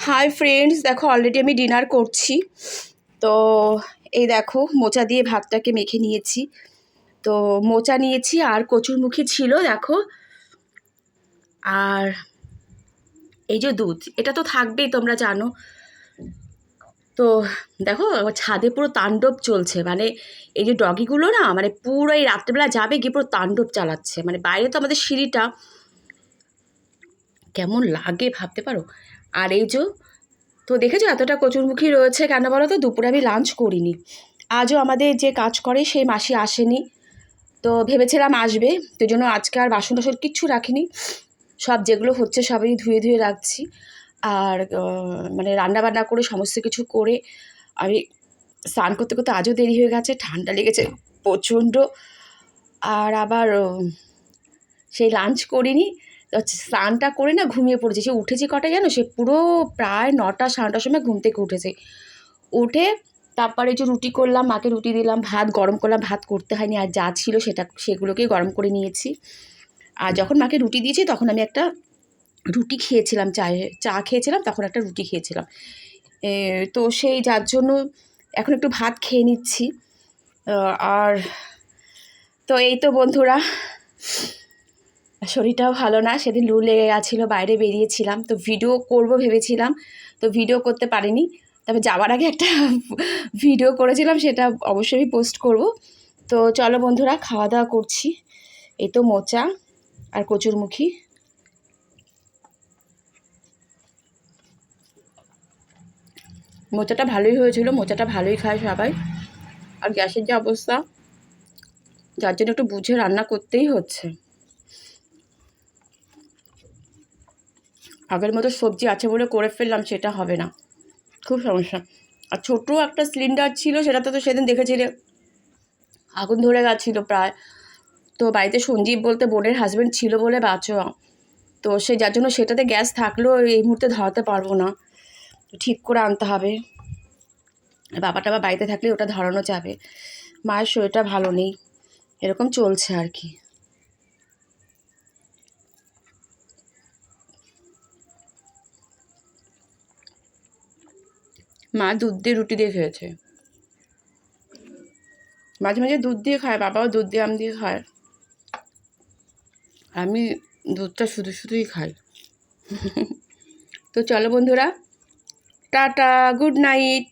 Hi friends, দেখো already আমি dinner করছি। তো এই দেখো মোচা দিয়ে ভাতটাকে মেখে নিয়েছি। তো মোচা নিয়েছি আর কচুরমুখী ছিল দেখো, আর এই যে দুধ, এটা তো থাকবেই, তোমরা জানো। তো দেখো ছাদে পুরো তাণ্ডব চলছে, মানে এই যে ডগিগুলো না, মানে পুরো এই রাত্রেবেলা যাবে গিয়ে পুরো তাণ্ডব চালাচ্ছে। মানে বাইরে তো আমাদের সিঁড়িটা, কেমন লাগে ভাবতে পারো। আর এই যে, তো দেখেছো এতটা কচুরমুখী রয়েছে কেন বলো তো? দুপুরে আমি লাঞ্চ করিনি। আজও আমাদের যে কাজ করে সেই মাসি আসেনি, তো ভেবেছিলাম আসবে, তো জন্য আজকে আর বাসন টাসন কিচ্ছু রাখিনি। সব যেগুলো হচ্ছে সবই ধুয়ে ধুয়ে রাখছি। আর মানে রান্না বান্না করে সমস্ত কিছু করে আমি স্নান করতে করতে আজও দেরি হয়ে গেছে, ঠান্ডা লেগেছে প্রচণ্ড। আর আবার সেই লাঞ্চ করিনি, তো স্নানটা করে না ঘুমিয়ে পড়েছি। সে উঠেছি কটায় জানো? সে পুরো প্রায় 9টা 9:30টার সময় ঘুম থেকে উঠেছে। উঠে তারপরে যে রুটি করলাম, মাকে রুটি দিলাম, ভাত গরম করলাম, ভাত করতে হয়নি, আর যা ছিল সেগুলোকেই গরম করে নিয়েছি। আর যখন মাকে রুটি দিয়েছি তখন আমি একটা রুটি খেয়েছিলাম, চা খেয়েছিলাম, তখন একটা রুটি খেয়েছিলাম। তো সেই যার জন্য এখন একটু ভাত খেয়ে নিচ্ছি। আর তো এই তো বন্ধুরা, শরীরটাও ভালো না, সেদিন লু লেগে গেছিলো, বাইরে বেরিয়েছিলাম, তো ভিডিও করব ভেবেছিলাম, তো ভিডিও করতে পারিনি। তবে যাওয়ার আগে একটা ভিডিও করেছিলাম, সেটা অবশ্যই পোস্ট করব। তো চলো বন্ধুরা, খাওয়া দাওয়া করছি। এই তো মোচা আর কচুরমুখী। মোচাটা ভালোই হয়েছিল, মোচাটা ভালোই খায় সবাই। আর গ্যাসের যে অবস্থা, যার জন্য একটু বুঝে রান্না করতেই হচ্ছে। আগের মতো সবজি আছে বলে করে ফেললাম, সেটা হবে না, খুব সমস্যা। আর ছোটো একটা সিলিন্ডার ছিল, সেটাতে তো সেদিন দেখেছিলে আগুন ধরে গেছিলো প্রায়। তো বাড়িতে সঞ্জীব বলতে বোনের হাজব্যান্ড ছিল বলে বাঁচো। তো সে যার জন্য সেটাতে গ্যাস থাকলেও এই মুহূর্তে ধরাতে পারবো না, ঠিক করে আনতে হবে। বাবাটা বা বাড়িতে থাকলে ওটা ধরানো যাবে। মায়ের শরীরটা ভালো নেই, এরকম চলছে আর কি। মা দুধ দিয়ে রুটি দিয়ে খেয়েছে, মাঝে মাঝে দুধ দিয়ে খায়, বাবাও দুধ দিয়ে আম দিয়ে খায়, আমি দুধটা শুধু শুধুই খাই। তো চলো বন্ধুরা, টাটা, গুড নাইট।